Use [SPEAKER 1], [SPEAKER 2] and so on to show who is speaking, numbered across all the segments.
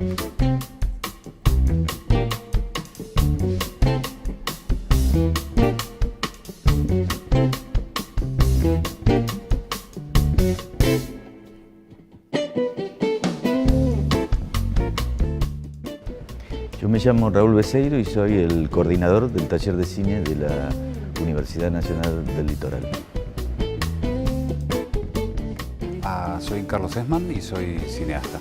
[SPEAKER 1] Yo me llamo Raúl Beseiro y soy el coordinador del taller de cine de la Universidad Nacional del Litoral.
[SPEAKER 2] Soy Carlos Esman y soy cineasta.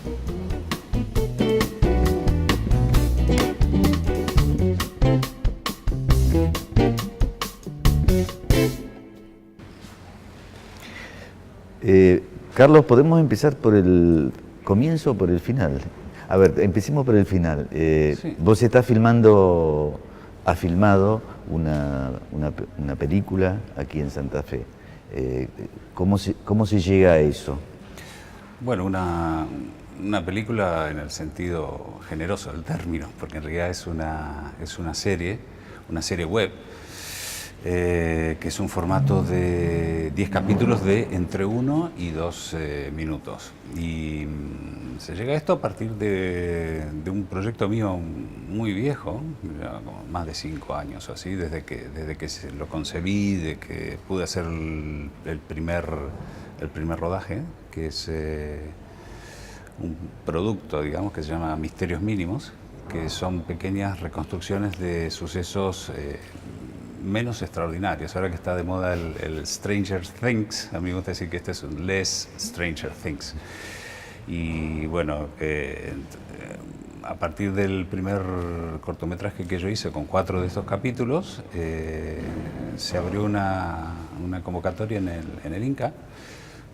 [SPEAKER 1] Carlos, ¿podemos empezar por el comienzo o por el final? A ver, empecemos por el final.
[SPEAKER 2] Sí.
[SPEAKER 1] Vos has filmado una película aquí en Santa Fe. ¿Cómo se llega a eso?
[SPEAKER 2] Bueno, una película en el sentido generoso del término, porque en realidad es una serie web, que es un formato de 10 capítulos de entre 1 y 2 minutos. Y se llega a esto a partir de un proyecto mío muy viejo, ya como más de 5 años o así, desde que lo concebí, de que pude hacer el primer rodaje, que es un producto, digamos, que se llama Misterios Mínimos, que son pequeñas reconstrucciones de sucesos menos extraordinarios. Ahora que está de moda el Stranger Things, a mí me gusta decir que este es un Less Stranger Things. Y bueno, a partir del primer cortometraje que yo hice con 4 de estos capítulos, se abrió una convocatoria en el Inca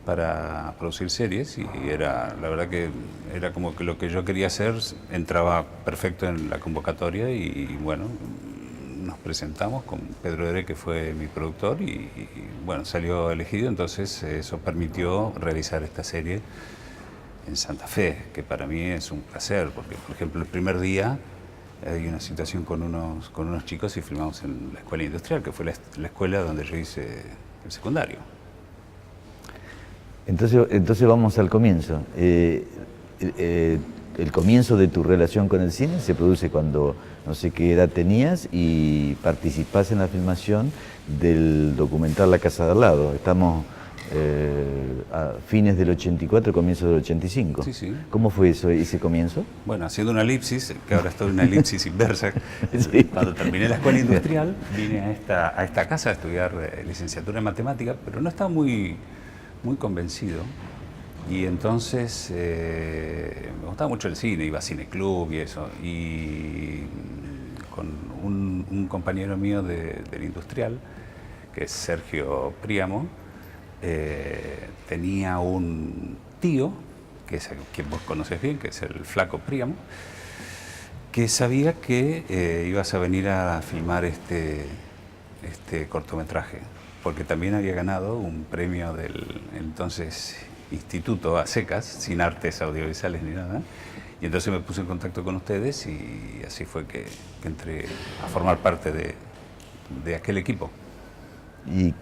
[SPEAKER 2] para producir series, y la verdad que era como que lo que yo quería hacer entraba perfecto en la convocatoria, y bueno, nos presentamos con Pedro Ere, que fue mi productor, y bueno, salió elegido. Entonces eso permitió realizar esta serie en Santa Fe, que para mí es un placer, porque por ejemplo el primer día hay una situación con unos chicos y filmamos en la escuela industrial, que fue la escuela donde yo hice el secundario.
[SPEAKER 1] Entonces vamos al comienzo. El comienzo de tu relación con el cine se produce cuando no sé qué edad tenías y participás en la filmación del documental La Casa de al lado. Estamos a fines del 84, comienzo del 85.
[SPEAKER 2] Sí, sí.
[SPEAKER 1] ¿Cómo fue ese comienzo?
[SPEAKER 2] Bueno, haciendo una elipsis, que ahora estoy en una elipsis inversa.
[SPEAKER 1] Sí.
[SPEAKER 2] Cuando terminé la escuela industrial, vine a esta casa a estudiar licenciatura en matemáticas, pero no estaba muy convencido. Y entonces me gustaba mucho el cine, iba a cineclub y eso. Y con un compañero mío del industrial, que es Sergio Príamo, tenía un tío, que es quien vos conocés bien, que es el Flaco Príamo, que sabía que ibas a venir a filmar este cortometraje, porque también había ganado un premio del entonces Instituto a secas, sin artes audiovisuales ni nada. Y entonces me puse en contacto con ustedes, y así fue que entré a formar parte de aquel equipo.
[SPEAKER 1] ¿Y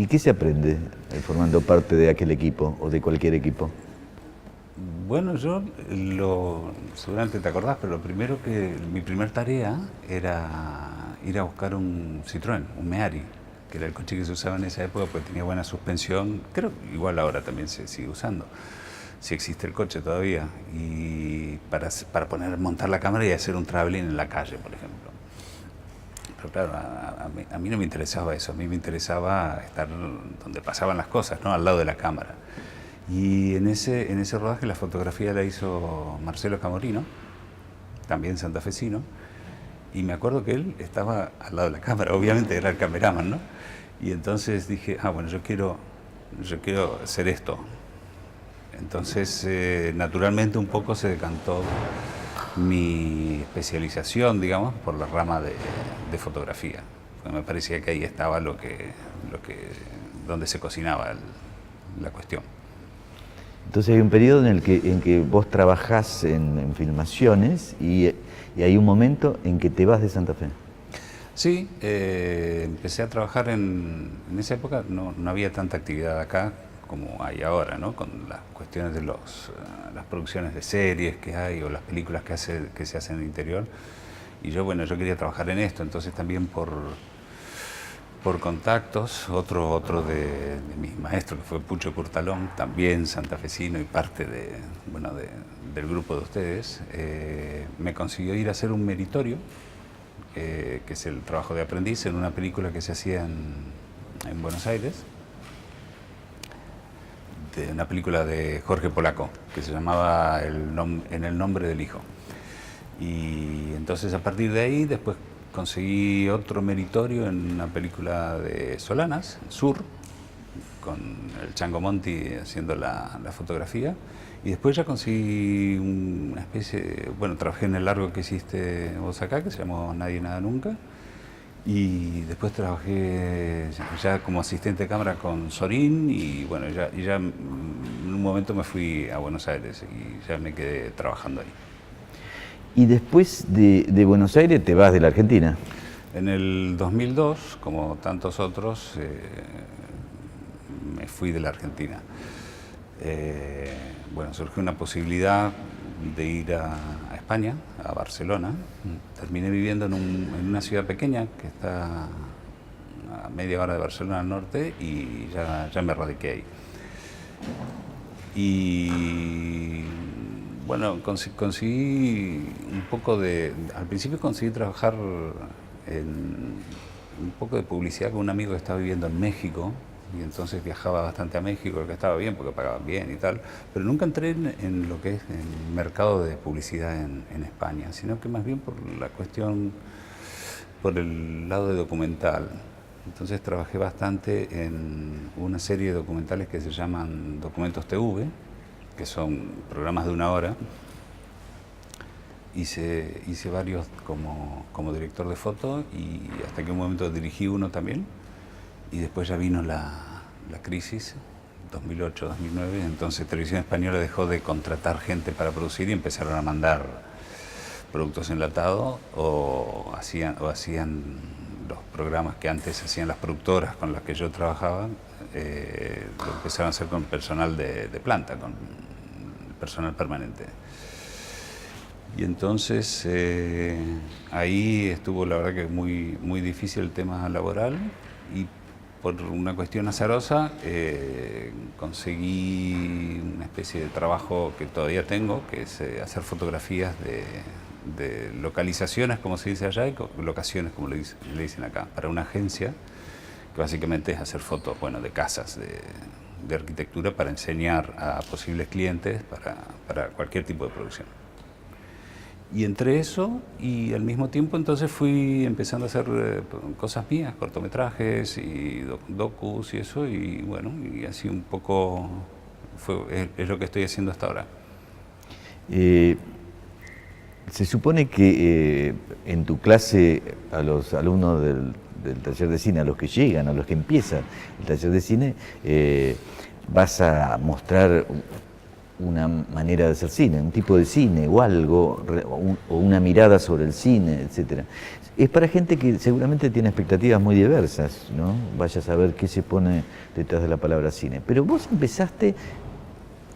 [SPEAKER 1] qué se aprende formando parte de aquel equipo o de cualquier equipo?
[SPEAKER 2] Bueno, seguramente te acordás, pero mi primer tarea era ir a buscar un Citroën, un Méhari, que era el coche que se usaba en esa época porque tenía buena suspensión. Creo que igual ahora también se sigue usando, si existe el coche todavía, y para montar la cámara y hacer un traveling en la calle, por ejemplo. Pero claro, a mí no me interesaba eso, a mí me interesaba estar donde pasaban las cosas, ¿no? Al lado de la cámara. Y en ese rodaje la fotografía la hizo Marcelo Camorino, también santafesino, y me acuerdo que él estaba al lado de la cámara, obviamente era el cameraman, ¿no? Y entonces dije, bueno, yo quiero hacer esto. Entonces, naturalmente un poco se decantó mi especialización, digamos, por la rama de fotografía. Porque me parecía que ahí estaba donde se cocinaba la cuestión.
[SPEAKER 1] Entonces hay un periodo en que vos trabajás en filmaciones y hay un momento en que te vas de Santa Fe.
[SPEAKER 2] Sí, empecé a trabajar en esa época, no había tanta actividad acá como hay ahora, ¿no? Con las cuestiones de las producciones de series que hay o las películas que se hacen en el interior. Y yo quería trabajar en esto, entonces también por contactos, otro de mis maestros, que fue Pucho Curtalón, también santafesino y parte del grupo de ustedes, me consiguió ir a hacer un meritorio, que es el trabajo de aprendiz, en una película que se hacía en Buenos Aires, una película de Jorge Polaco, que se llamaba En el nombre del hijo. Y entonces a partir de ahí después conseguí otro meritorio en una película de Solanas, Sur, con el Chango Monti haciendo la fotografía. Y después ya conseguí una especie, trabajé en el largo que hiciste vos acá, que se llamó Nadie Nada Nunca. Y después trabajé ya como asistente de cámara con Sorín y ya en un momento me fui a Buenos Aires y ya me quedé trabajando ahí.
[SPEAKER 1] Y después de Buenos Aires te vas de la Argentina.
[SPEAKER 2] En el 2002, como tantos otros, me fui de la Argentina. Surgió una posibilidad de ir a España, a Barcelona. Terminé viviendo en una ciudad pequeña que está a media hora de Barcelona al norte y ya me radiqué ahí. Y conseguí un poco al principio conseguí trabajar en un poco de publicidad con un amigo que estaba viviendo en México y entonces viajaba bastante a México, lo que estaba bien porque pagaban bien y tal, pero nunca entré en lo que es el mercado de publicidad en España, sino que más bien por el lado de documental. Entonces trabajé bastante en una serie de documentales que se llaman Documentos TV, que son programas de 1 hora. Hice varios como director de foto y hasta que un momento dirigí uno también. Y después ya vino la crisis, 2008-2009, entonces Televisión Española dejó de contratar gente para producir y empezaron a mandar productos enlatados o hacían los programas que antes hacían las productoras con las que yo trabajaba, lo empezaron a hacer con personal de planta, con personal permanente. Y entonces ahí estuvo la verdad que muy, muy difícil el tema laboral y por una cuestión azarosa conseguí una especie de trabajo que todavía tengo, que es hacer fotografías de localizaciones, como se dice allá, y locaciones, como le dicen acá, para una agencia, que básicamente es hacer fotos de casas, de arquitectura para enseñar a posibles clientes para cualquier tipo de producción. Y entre eso y al mismo tiempo entonces fui empezando a hacer cosas mías, cortometrajes y docus y eso, y y así un poco es lo que estoy haciendo hasta ahora.
[SPEAKER 1] Se supone que en tu clase a los alumnos del taller de cine, a los que llegan, a los que empiezan el taller de cine, vas a mostrar una manera de hacer cine, un tipo de cine o algo, o una mirada sobre el cine, etc. Es para gente que seguramente tiene expectativas muy diversas, ¿no? Vaya a saber qué se pone detrás de la palabra cine. Pero vos empezaste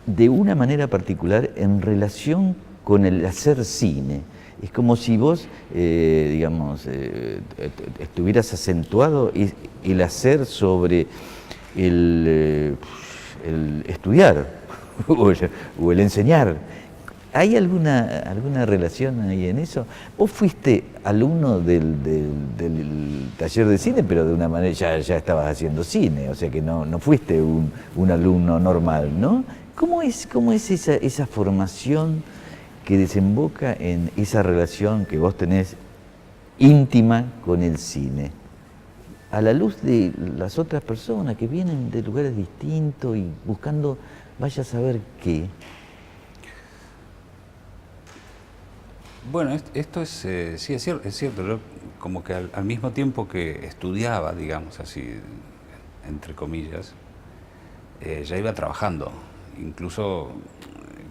[SPEAKER 1] de una manera particular en relación con el hacer cine. Es como si vos, estuvieras acentuado el hacer sobre el estudiar o el enseñar. ¿Hay alguna relación ahí en eso? Vos fuiste alumno del taller de cine, pero de una manera ya estabas haciendo cine, o sea que no fuiste un alumno normal, ¿no? ¿Cómo es esa formación que desemboca en esa relación que vos tenés íntima con el cine? A la luz de las otras personas que vienen de lugares distintos y buscando vaya a saber qué.
[SPEAKER 2] Bueno, esto sí es cierto. Yo como que al mismo tiempo que estudiaba, digamos así, entre comillas, ya iba trabajando. Incluso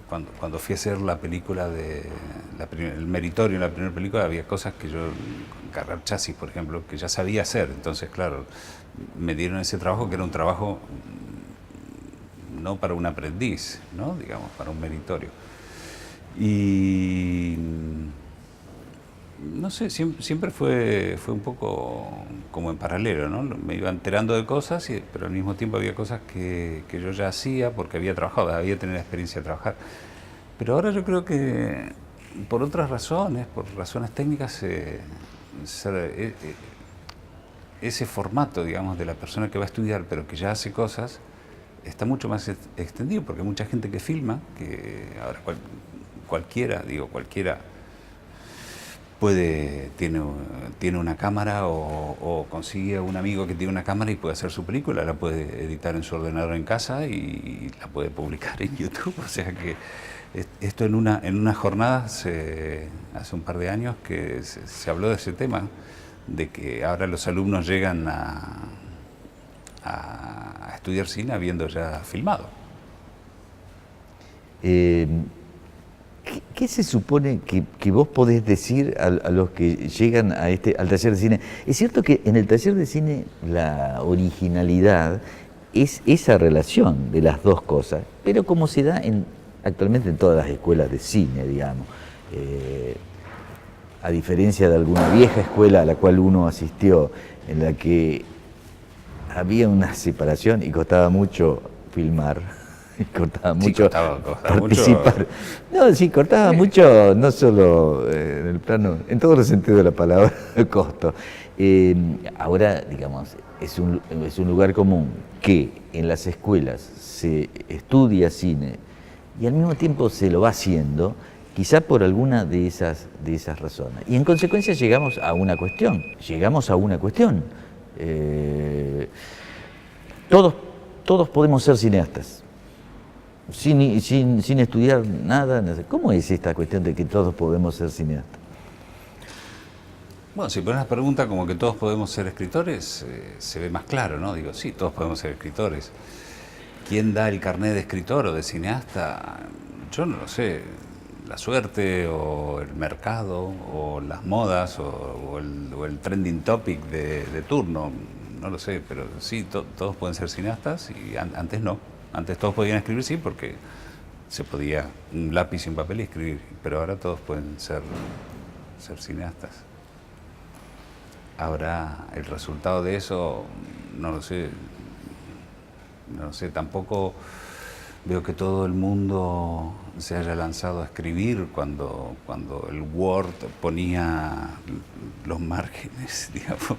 [SPEAKER 2] cuando fui a hacer la película el meritorio en la primera película, había cosas que yo, cargar chasis, por ejemplo, que ya sabía hacer. Entonces, claro, me dieron ese trabajo que era un trabajo no para un aprendiz, ¿no? Digamos, para un meritorio. Y no sé, siempre fue un poco como en paralelo, ¿no? Me iba enterando de cosas, pero al mismo tiempo había cosas que yo ya hacía porque había trabajado, había tenido la experiencia de trabajar. Pero ahora yo creo que por otras razones, por razones técnicas, ese formato, digamos, de la persona que va a estudiar pero que ya hace cosas, está mucho más extendido, porque hay mucha gente que filma, que ahora cualquiera tiene una cámara o consigue a un amigo que tiene una cámara y puede hacer su película, la puede editar en su ordenador en casa y la puede publicar en YouTube. O sea que esto en una jornada, hace un par de años que se habló de ese tema, de que ahora los alumnos llegan a estudiar cine habiendo ya filmado.
[SPEAKER 1] ¿Qué se supone que vos podés decir a los que llegan al taller de cine? Es cierto que en el taller de cine la originalidad es esa relación de las dos cosas, pero como se da actualmente en todas las escuelas de cine, digamos, a diferencia de alguna vieja escuela a la cual uno asistió, en la que había una separación y costaba mucho filmar. Costaba mucho participar. No, sí, cortaba mucho, no solo en el plano, en todos los sentidos de la palabra, costo. Ahora, digamos, es un lugar común que en las escuelas se estudia cine y al mismo tiempo se lo va haciendo, quizá por alguna de esas razones. Y en consecuencia llegamos a una cuestión. Todos podemos ser cineastas. Sin estudiar nada, no sé. ¿Cómo es esta cuestión de que todos podemos ser cineastas?
[SPEAKER 2] Bueno, si pones la pregunta como que todos podemos ser escritores, se ve más claro, ¿no? Digo, sí, todos podemos ser escritores. ¿Quién da el carnet de escritor o de cineasta? Yo no lo sé. La suerte o el mercado o las modas o el trending topic de turno, no lo sé, pero sí, todos pueden ser cineastas y antes no. Antes todos podían escribir, sí, porque se podía un lápiz y un papel y escribir, pero ahora todos pueden ser cineastas. Ahora, el resultado de eso, no lo sé, tampoco veo que todo el mundo se haya lanzado a escribir cuando el Word ponía los márgenes, digamos,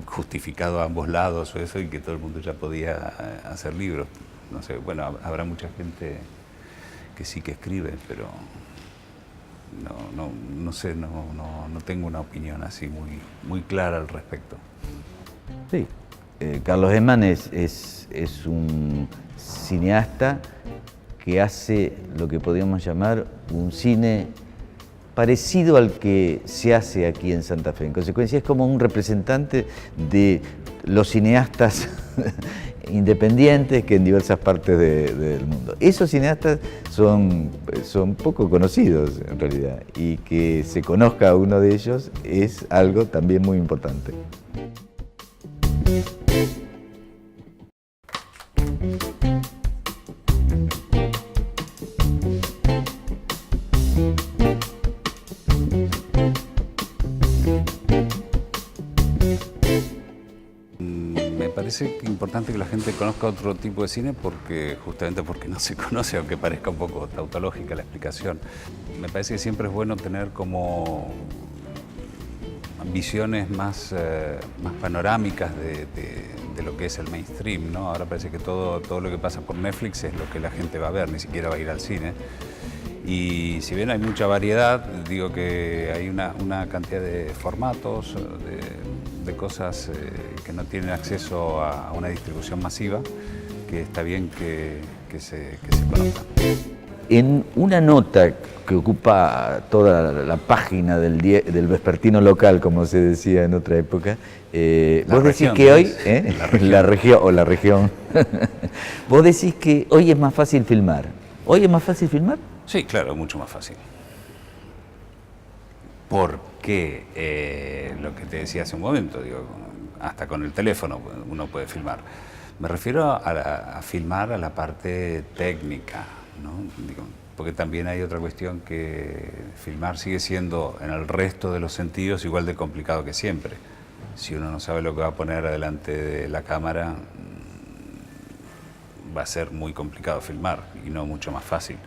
[SPEAKER 2] justificado a ambos lados o eso, y que todo el mundo ya podía hacer libros. No sé, bueno, habrá mucha gente que sí que escribe, pero no sé, no tengo una opinión así muy clara al respecto.
[SPEAKER 1] Sí, Carlos Emmán es un cineasta que hace lo que podríamos llamar un cine parecido al que se hace aquí en Santa Fe. En consecuencia, es como un representante de los cineastas independientes que en diversas partes del mundo. Esos cineastas son poco conocidos en realidad, y que se conozca a uno de ellos es algo también muy importante.
[SPEAKER 2] Me parece importante que la gente conozca otro tipo de cine justamente porque no se conoce, aunque parezca un poco tautológica la explicación. Me parece que siempre es bueno tener como visiones más panorámicas de lo que es el mainstream, ¿no? Ahora parece que todo lo que pasa por Netflix es lo que la gente va a ver, ni siquiera va a ir al cine. Y si bien hay mucha variedad, digo que hay una cantidad de formatos, de cosas que no tienen acceso a una distribución masiva, que está bien que se conozcan.
[SPEAKER 1] En una nota que ocupa toda la página del vespertino local, como se decía en otra época, vos decís que hoy, la región, vos decís que hoy es más fácil filmar. ¿Hoy es más fácil filmar?
[SPEAKER 2] Sí, claro, mucho más fácil. Porque lo que te decía hace un momento, digo, hasta con el teléfono uno puede filmar. Me refiero a filmar a la parte técnica, ¿no? Digo, porque también hay otra cuestión, que filmar sigue siendo en el resto de los sentidos igual de complicado que siempre. Si uno no sabe lo que va a poner adelante de la cámara, va a ser muy complicado filmar y no mucho más fácil.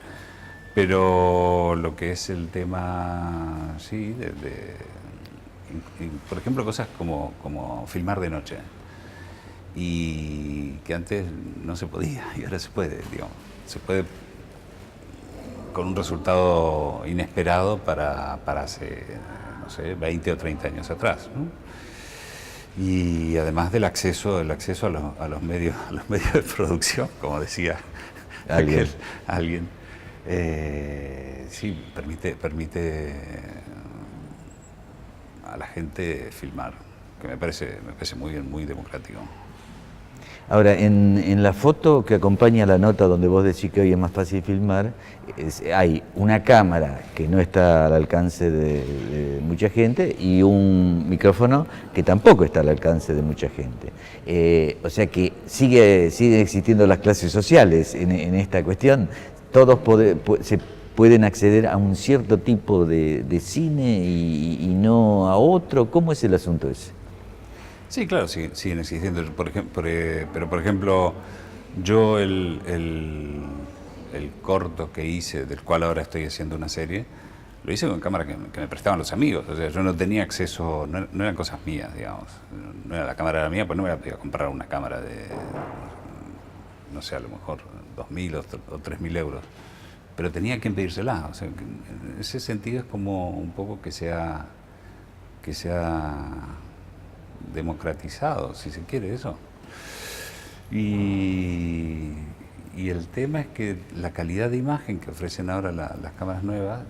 [SPEAKER 2] Pero lo que es el tema, sí, por ejemplo, cosas como filmar de noche, y que antes no se podía y ahora se puede, digamos. Se puede con un resultado inesperado para hace, no sé, 20 o 30 años atrás, ¿no? Y además del acceso a los medios de producción, como decía alguien, sí, permite a la gente filmar, que me parece muy bien, muy democrático.
[SPEAKER 1] Ahora, en la foto que acompaña la nota donde vos decís que hoy es más fácil filmar, hay una cámara que no está al alcance de mucha gente y un micrófono que tampoco está al alcance de mucha gente. O sea que siguen existiendo las clases sociales en esta cuestión. Todos se pueden acceder a un cierto tipo de cine y no a otro. ¿Cómo es el asunto ese?
[SPEAKER 2] Sí, claro, siguen existiendo. Pero por ejemplo, yo el corto que hice, del cual ahora estoy haciendo una serie, lo hice con cámara que me prestaban los amigos. O sea, yo no tenía acceso, no eran cosas mías, digamos. No era la cámara era mía, pues no me iba a comprar una cámara de, no sé, a lo mejor 2.000 o 3.000 euros. Pero tenía que pedírsela. O sea, en ese sentido es como un poco que sea democratizado, si se quiere, eso. Y el tema es que la calidad de imagen que ofrecen ahora las cámaras nuevas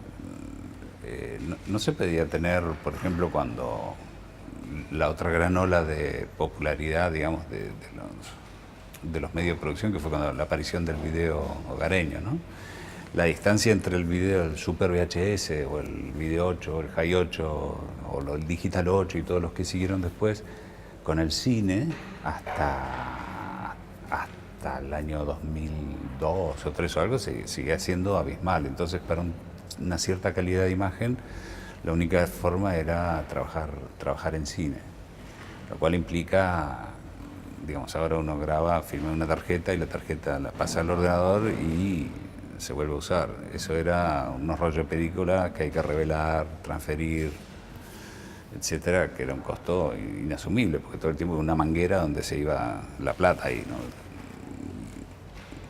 [SPEAKER 2] no se podía tener, por ejemplo, cuando la otra gran ola de popularidad, digamos, de los medios de producción, que fue cuando la aparición del video hogareño, ¿no? La distancia entre el video, el Super VHS, o el Video 8, o el Hi 8, o el Digital 8 y todos los que siguieron después, con el cine, hasta el año 2002 o 2003 o algo, sigue siendo abismal. Entonces, para una cierta calidad de imagen, la única forma era trabajar en cine, lo cual implica, digamos, ahora uno graba, filma una tarjeta y la tarjeta la pasa al ordenador y se vuelve a usar. Eso era unos rollos de película que hay que revelar, transferir, etcétera, que era un costo inasumible, porque todo el tiempo una manguera donde se iba la plata ahí, ¿no?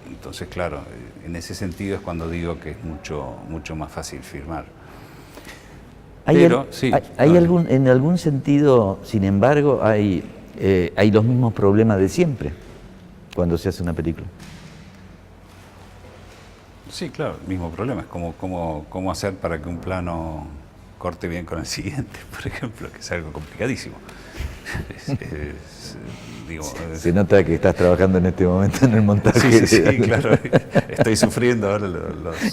[SPEAKER 2] Entonces, claro, en ese sentido es cuando digo que es mucho más fácil filmar.
[SPEAKER 1] En algún sentido, sin embargo, hay los mismos problemas de siempre cuando se hace una película.
[SPEAKER 2] Sí, claro, el mismo problema. Es cómo hacer para que un plano corte bien con el siguiente, por ejemplo, que es algo complicadísimo.
[SPEAKER 1] Se nota que estás trabajando en este momento en el montaje.
[SPEAKER 2] Sí, claro. Estoy sufriendo ahora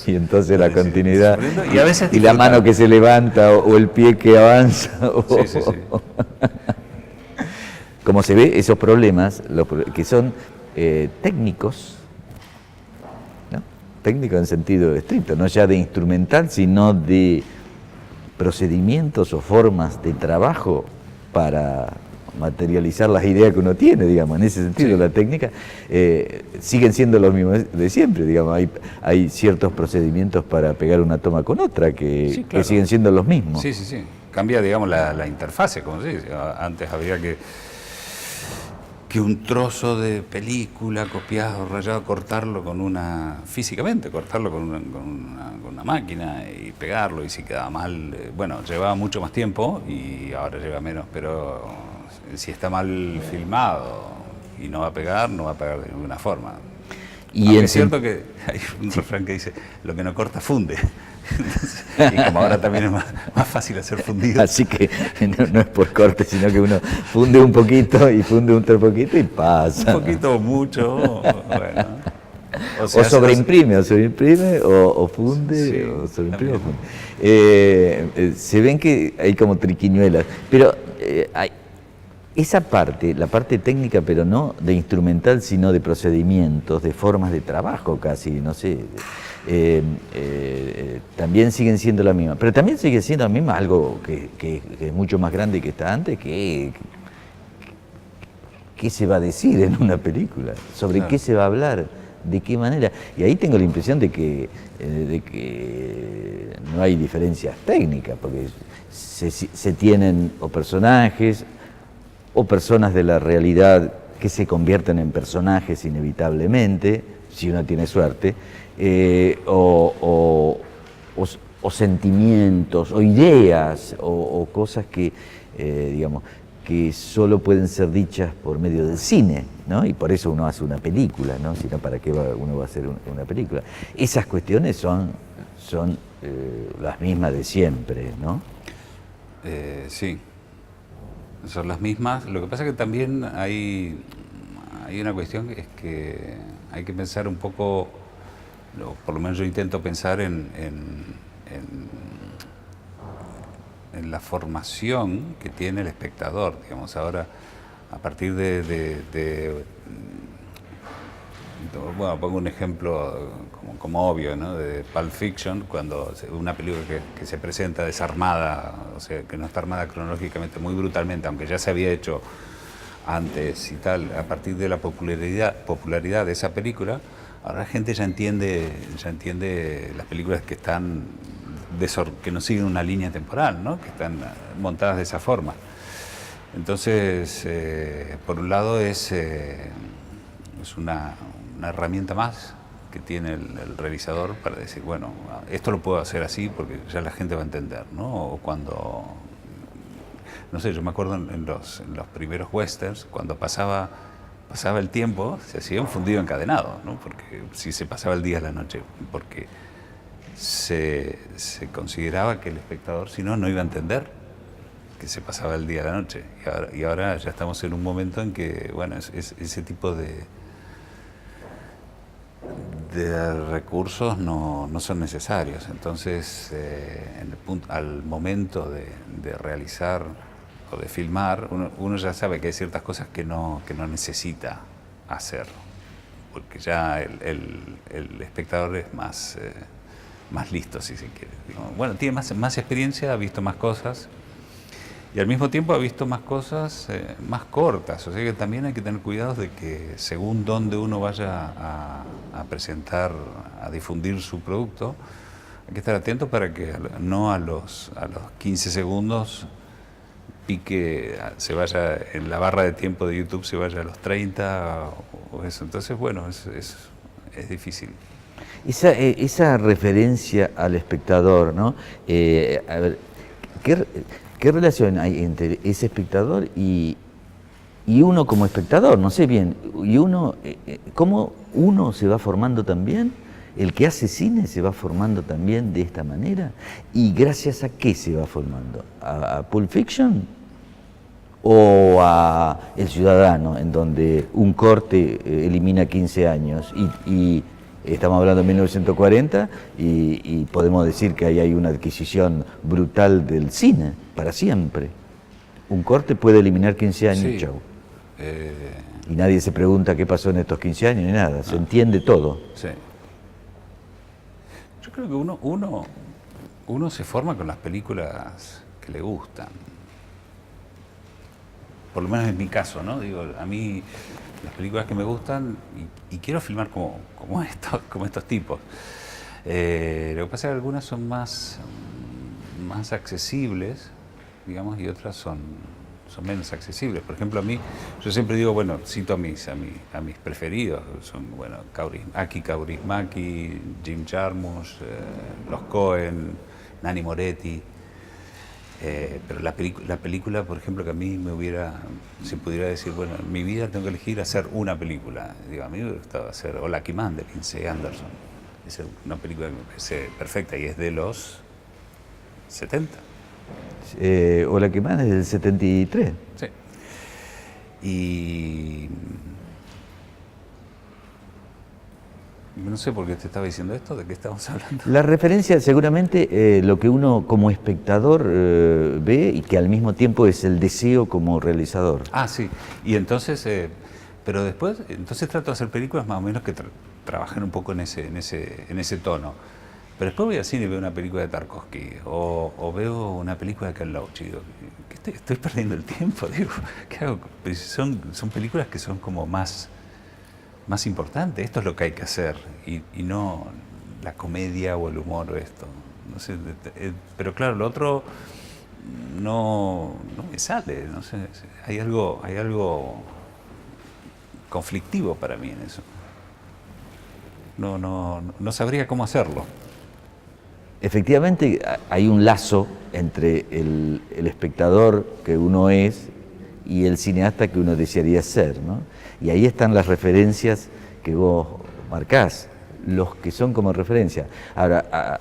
[SPEAKER 1] y entonces la continuidad
[SPEAKER 2] y a veces
[SPEAKER 1] y la mano que se levanta o el pie que avanza. Sí. Como se ve, esos problemas que son técnicos, ¿no? Técnicos en sentido estricto, no ya de instrumental, sino de procedimientos o formas de trabajo para materializar las ideas que uno tiene, digamos. En ese sentido, la técnica siguen siendo los mismos de siempre, digamos. Hay ciertos procedimientos para pegar una toma con otra que siguen siendo los mismos.
[SPEAKER 2] Sí. Cambia, digamos, la interfase, como se dice. Antes había que un trozo de película copiado, rayado, cortarlo físicamente, cortarlo con una máquina y pegarlo, y si quedaba mal, bueno, llevaba mucho más tiempo y ahora lleva menos, pero si está mal filmado y no va a pegar de ninguna forma. Y es cierto que hay un refrán que dice, lo que no corta funde. Y como ahora también es más fácil hacer fundido.
[SPEAKER 1] Así que no es por corte, sino que uno funde un poquito y funde otro poquito y pasa.
[SPEAKER 2] Un poquito o mucho, bueno.
[SPEAKER 1] O sobreimprime, o funde, sí, o sobreimprime, o funde. Se ven que hay como triquiñuelas, pero esa parte, la parte técnica, pero no de instrumental, sino de procedimientos, de formas de trabajo casi, no sé, también siguen siendo la misma. Pero también sigue siendo la misma algo que es mucho más grande que está antes, ¿qué se va a decir en una película? ¿Sobre qué se va a hablar? ¿De qué manera? Y ahí tengo la impresión de que no hay diferencias técnicas, porque se tienen o personajes o personas de la realidad que se convierten en personajes inevitablemente, si uno tiene suerte, o sentimientos, o ideas, o cosas que, digamos, que solo pueden ser dichas por medio del cine, ¿no? Y por eso uno hace una película, ¿no? Si no, ¿para qué uno va a hacer una película? Esas cuestiones son las mismas de siempre, ¿no?
[SPEAKER 2] Sí, son las mismas. Lo que pasa es que también hay una cuestión que es que hay que pensar un poco, por lo menos yo intento pensar en la formación que tiene el espectador, digamos, ahora a partir bueno, pongo un ejemplo como obvio, ¿no? De Pulp Fiction, cuando una película que se presenta desarmada, o sea, que no está armada cronológicamente, muy brutalmente, aunque ya se había hecho antes y tal, a partir de la popularidad de esa película, ahora la gente ya entiende las películas que están que no siguen una línea temporal, ¿no? Que están montadas de esa forma. Entonces, por un lado es una herramienta más que tiene el realizador para decir, bueno, esto lo puedo hacer así porque ya la gente va a entender, ¿no? O cuando, no sé, yo me acuerdo en los primeros westerns, cuando pasaba el tiempo, se hacía un fundido encadenado, ¿no? Porque si se pasaba el día a la noche, porque se consideraba que el espectador, si no, no iba a entender que se pasaba el día a la noche. Y ahora ya estamos en un momento en que, bueno, ese tipo de recursos no son necesarios. Entonces, al momento de realizar o de filmar, uno ya sabe que hay ciertas cosas que no necesita hacer, porque ya el espectador es más listo, si se quiere. Bueno, tiene más experiencia, ha visto más cosas, y al mismo tiempo ha visto más cosas más cortas, o sea que también hay que tener cuidado de que según dónde uno vaya a presentar, a difundir su producto, hay que estar atento para que no a los 15 segundos pique, se vaya en la barra de tiempo de YouTube, se vaya a los 30 o eso. Entonces, bueno, es difícil.
[SPEAKER 1] Esa referencia al espectador, ¿no? A ver, ¿qué relación hay entre ese espectador y uno como espectador? No sé bien. Y ¿cómo uno se va formando también? ¿El que hace cine se va formando también de esta manera? ¿Y gracias a qué se va formando? ¿A Pulp Fiction? ¿O a El Ciudadano, en donde un corte elimina 15 años y estamos hablando de 1940 y podemos decir que ahí hay una adquisición brutal del cine para siempre? Un corte puede eliminar 15 años, sí. Chau. Y nadie se pregunta qué pasó en estos 15 años ni nada, se entiende todo.
[SPEAKER 2] Sí. Yo creo que uno se forma con las películas que le gustan. Por lo menos en mi caso, ¿no? Digo, a mí las películas que me gustan y quiero filmar como estos tipos. Lo que pasa es que algunas son más accesibles, digamos, y otras son menos accesibles. Por ejemplo, a mí, yo siempre digo, bueno, cito a mis preferidos, son, bueno, Aki Kaurismäki, Jim Jarmusch, los Coen, Nanni Moretti. Pero la película, por ejemplo, que a mí se pudiera decir, bueno, en mi vida tengo que elegir hacer una película. Digo, a mí me gustaba hacer Lucky Man de Lindsay Anderson. Es una película que me parece perfecta y es de los 70.
[SPEAKER 1] Lucky Man es del 73.
[SPEAKER 2] Sí. Y No sé por qué te estaba diciendo esto, ¿de qué estamos hablando?
[SPEAKER 1] La referencia, seguramente, lo que uno como espectador ve y que al mismo tiempo es el deseo como realizador.
[SPEAKER 2] Ah, sí. Y entonces, pero después, entonces trato de hacer películas más o menos que trabajen un poco en ese tono. Pero después voy al cine y veo una película de Tarkovsky o veo una película de Ken Loach y digo, ¿qué estoy perdiendo el tiempo? Digo, ¿qué hago? Pues son películas que son como más importantes. Esto es lo que hay que hacer y no la comedia o el humor o esto. No sé, pero claro, lo otro no me sale. No sé, hay algo conflictivo para mí en eso. No sabría cómo hacerlo.
[SPEAKER 1] Efectivamente, hay un lazo entre el espectador que uno es y el cineasta que uno desearía ser, ¿no? Y ahí están las referencias que vos marcás, los que son como referencia. Ahora,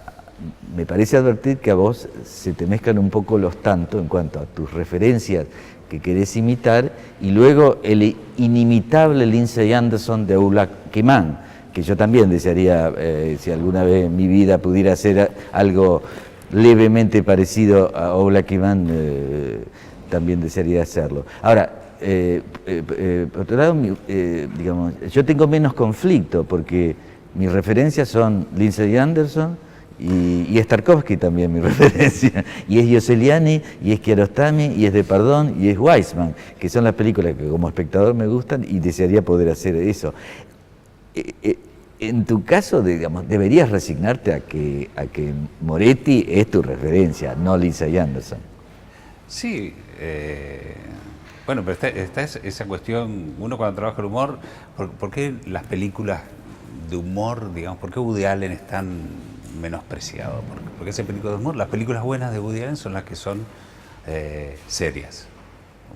[SPEAKER 1] me parece advertir que a vos se te mezclan un poco los tantos en cuanto a tus referencias que querés imitar y luego el inimitable Lindsay Anderson de Ola Kiman, que yo también desearía, si alguna vez en mi vida pudiera hacer algo levemente parecido a Ola Kiman, también desearía hacerlo. Ahora, por otro lado, digamos, yo tengo menos conflicto porque mis referencias son Lindsay Anderson y es Tarkovsky también mi referencia, y es Yosseliani, y es Kiarostami, y es Depardieu, y es Weissman, que son las películas que como espectador me gustan y desearía poder hacer eso. En tu caso, digamos, deberías resignarte a que Moretti es tu referencia, no Lindsay Anderson.
[SPEAKER 2] Sí, bueno, pero está esa cuestión, uno cuando trabaja el humor, ¿por qué las películas de humor, digamos, por qué Woody Allen es tan menospreciado? Porque esa película de humor, las películas buenas de Woody Allen son las que son serias.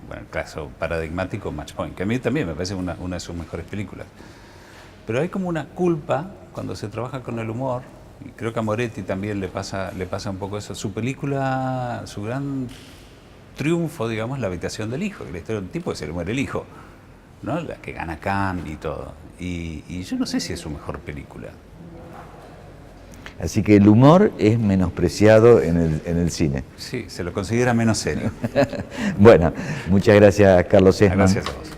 [SPEAKER 2] Bueno, el caso paradigmático, Match Point, que a mí también me parece una de sus mejores películas. Pero hay como una culpa cuando se trabaja con el humor, y creo que a Moretti también le pasa un poco eso. Su película, su gran triunfo, digamos, La habitación del hijo, que la historia de un tipo que se le muere el hijo, ¿no? La que gana Cannes y todo. Y yo no sé si es su mejor película.
[SPEAKER 1] Así que el humor es menospreciado en el cine.
[SPEAKER 2] Sí, se lo considera menos serio.
[SPEAKER 1] Bueno, muchas gracias, Carlos Esman.
[SPEAKER 2] Gracias a vos.